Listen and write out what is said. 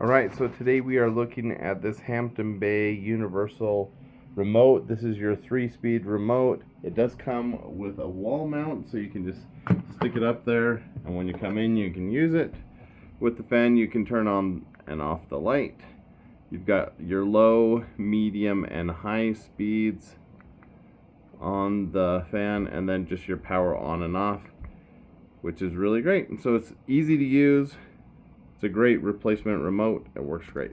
Alright, so today we are looking at this Hampton Bay universal remote. This is your 3-speed remote. It does come with a wall mount, so you can just stick it up there, and when you come in you can use it. With the fan you can turn on and off the light. You've got your low, medium, and high speeds on the fan, and then just your power on and off, which is really great. And so it's easy to use. It's a great replacement remote. It works great.